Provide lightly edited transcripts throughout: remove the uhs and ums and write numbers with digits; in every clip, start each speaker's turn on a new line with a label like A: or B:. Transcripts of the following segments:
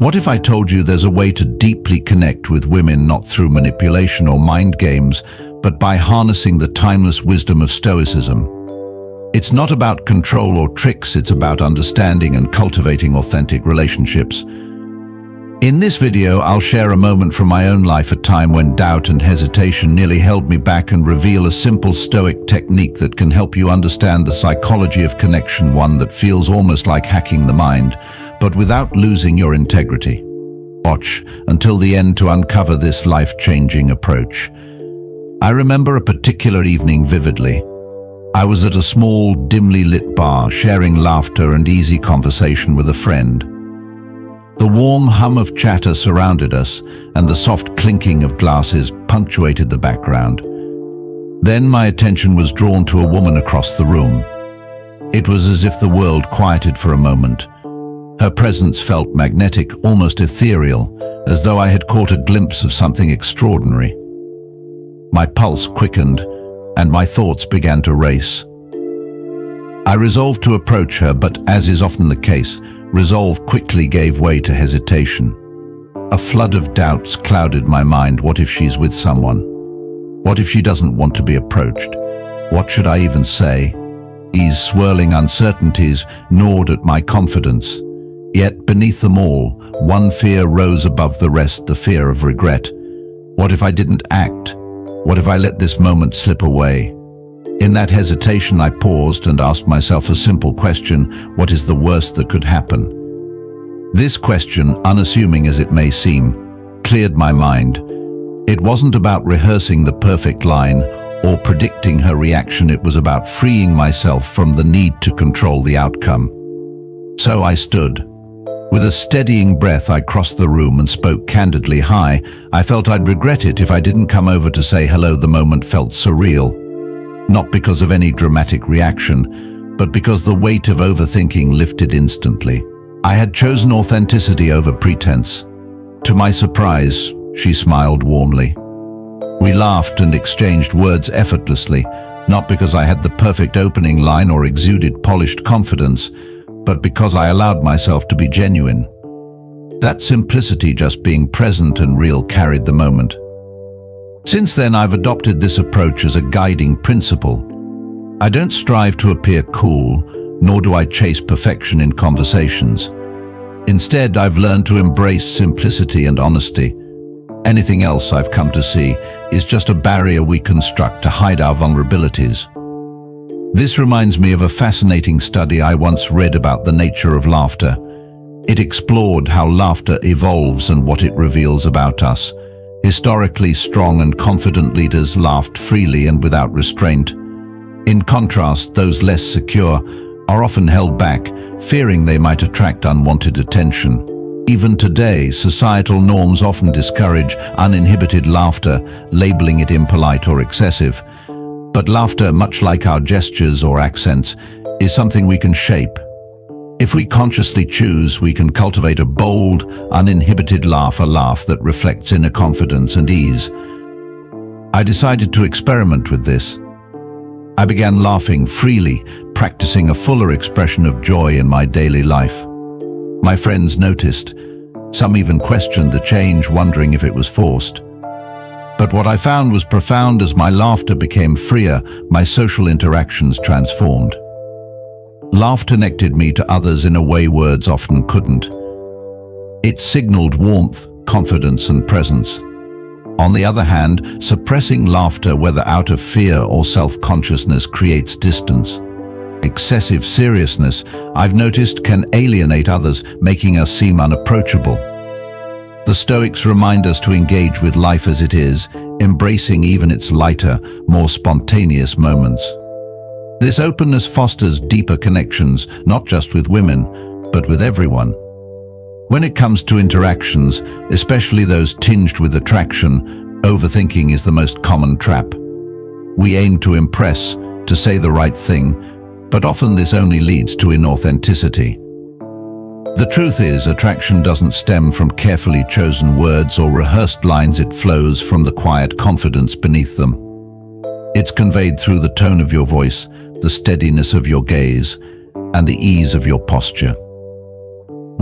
A: What if I told you there's a way to deeply connect with women not through manipulation or mind games, but by harnessing the timeless wisdom of Stoicism? It's not about control or tricks, it's about understanding and cultivating authentic relationships. In this video, I'll share a moment from my own life, a time when doubt and hesitation nearly held me back, and reveal a simple Stoic technique that can help you understand the psychology of connection, one that feels almost like hacking the mind, but without losing your integrity. Watch until the end to uncover this life-changing approach. I remember a particular evening vividly. I was at a small, dimly lit bar, sharing laughter and easy conversation with a friend. The warm hum of chatter surrounded us, and the soft clinking of glasses punctuated the background. Then my attention was drawn to a woman across the room. It was as if the world quieted for a moment. Her presence felt magnetic, almost ethereal, as though I had caught a glimpse of something extraordinary. My pulse quickened, and my thoughts began to race. I resolved to approach her, but as is often the case, resolve quickly gave way to hesitation. A flood of doubts clouded my mind. What if she's with someone? What if she doesn't want to be approached? What should I even say? These swirling uncertainties gnawed at my confidence. Yet beneath them all, one fear rose above the rest, the fear of regret. What if I didn't act? What if I let this moment slip away? In that hesitation, I paused and asked myself a simple question: what is the worst that could happen? This question, unassuming as it may seem, cleared my mind. It wasn't about rehearsing the perfect line or predicting her reaction. It was about freeing myself from the need to control the outcome. So I stood. With a steadying breath, I crossed the room and spoke candidly. "Hi, I felt I'd regret it if I didn't come over to say hello." The moment felt surreal. Not because of any dramatic reaction, but because the weight of overthinking lifted instantly. I had chosen authenticity over pretense. To my surprise, she smiled warmly. We laughed and exchanged words effortlessly, not because I had the perfect opening line or exuded polished confidence, but because I allowed myself to be genuine. That simplicity, just being present and real, carried the moment. Since then, I've adopted this approach as a guiding principle. I don't strive to appear cool, nor do I chase perfection in conversations. Instead, I've learned to embrace simplicity and honesty. Anything else, I've come to see, is just a barrier we construct to hide our vulnerabilities. This reminds me of a fascinating study I once read about the nature of laughter. It explored how laughter evolves and what it reveals about us. Historically, strong and confident leaders laughed freely and without restraint. In contrast, those less secure are often held back, fearing they might attract unwanted attention. Even today, societal norms often discourage uninhibited laughter, labeling it impolite or excessive. But laughter, much like our gestures or accents, is something we can shape. If we consciously choose, we can cultivate a bold, uninhibited laugh, a laugh that reflects inner confidence and ease. I decided to experiment with this. I began laughing freely, practicing a fuller expression of joy in my daily life. My friends noticed. Some even questioned the change, wondering if it was forced. But what I found was profound. As my laughter became freer, my social interactions transformed. Laughter connected me to others in a way words often couldn't. It signaled warmth, confidence, and presence. On the other hand, suppressing laughter, whether out of fear or self-consciousness, creates distance. Excessive seriousness, I've noticed, can alienate others, making us seem unapproachable. The Stoics remind us to engage with life as it is, embracing even its lighter, more spontaneous moments. This openness fosters deeper connections, not just with women, but with everyone. When it comes to interactions, especially those tinged with attraction, overthinking is the most common trap. We aim to impress, to say the right thing, but often this only leads to inauthenticity. The truth is, attraction doesn't stem from carefully chosen words or rehearsed lines. It flows from the quiet confidence beneath them. It's conveyed through the tone of your voice, the steadiness of your gaze, and the ease of your posture.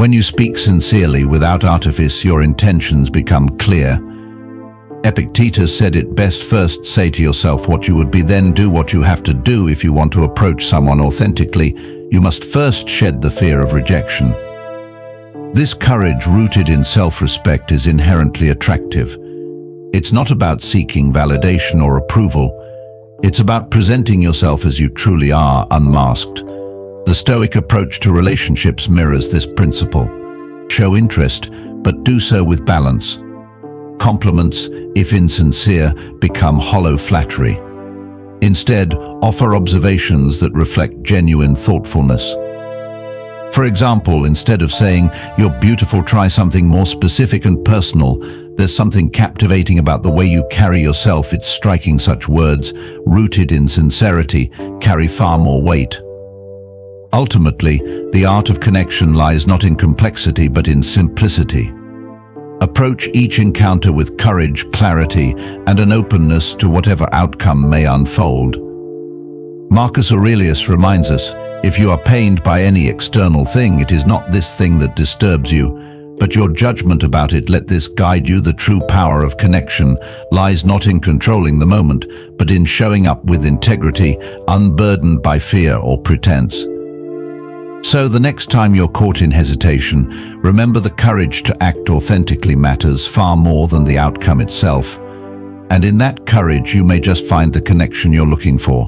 A: When you speak sincerely without artifice, your intentions become clear. Epictetus said it best: first say to yourself what you would be, then do what you have to do. If you want to approach someone authentically, you must first shed the fear of rejection. This courage, rooted in self-respect, is inherently attractive. It's not about seeking validation or approval. It's about presenting yourself as you truly are, unmasked. The Stoic approach to relationships mirrors this principle. Show interest, but do so with balance. Compliments, if insincere, become hollow flattery. Instead, offer observations that reflect genuine thoughtfulness. For example, instead of saying, "You're beautiful," try something more specific and personal. There's something captivating about the way you carry yourself. It's striking. Such words, rooted in sincerity, carry far more weight. Ultimately, the art of connection lies not in complexity but in simplicity. Approach each encounter with courage, clarity, and an openness to whatever outcome may unfold. Marcus Aurelius reminds us, if you are pained by any external thing, it is not this thing that disturbs you, but your judgment about it. Let this guide you. The true power of connection lies not in controlling the moment, but in showing up with integrity, unburdened by fear or pretense. So the next time you're caught in hesitation, remember the courage to act authentically matters far more than the outcome itself. And in that courage, you may just find the connection you're looking for.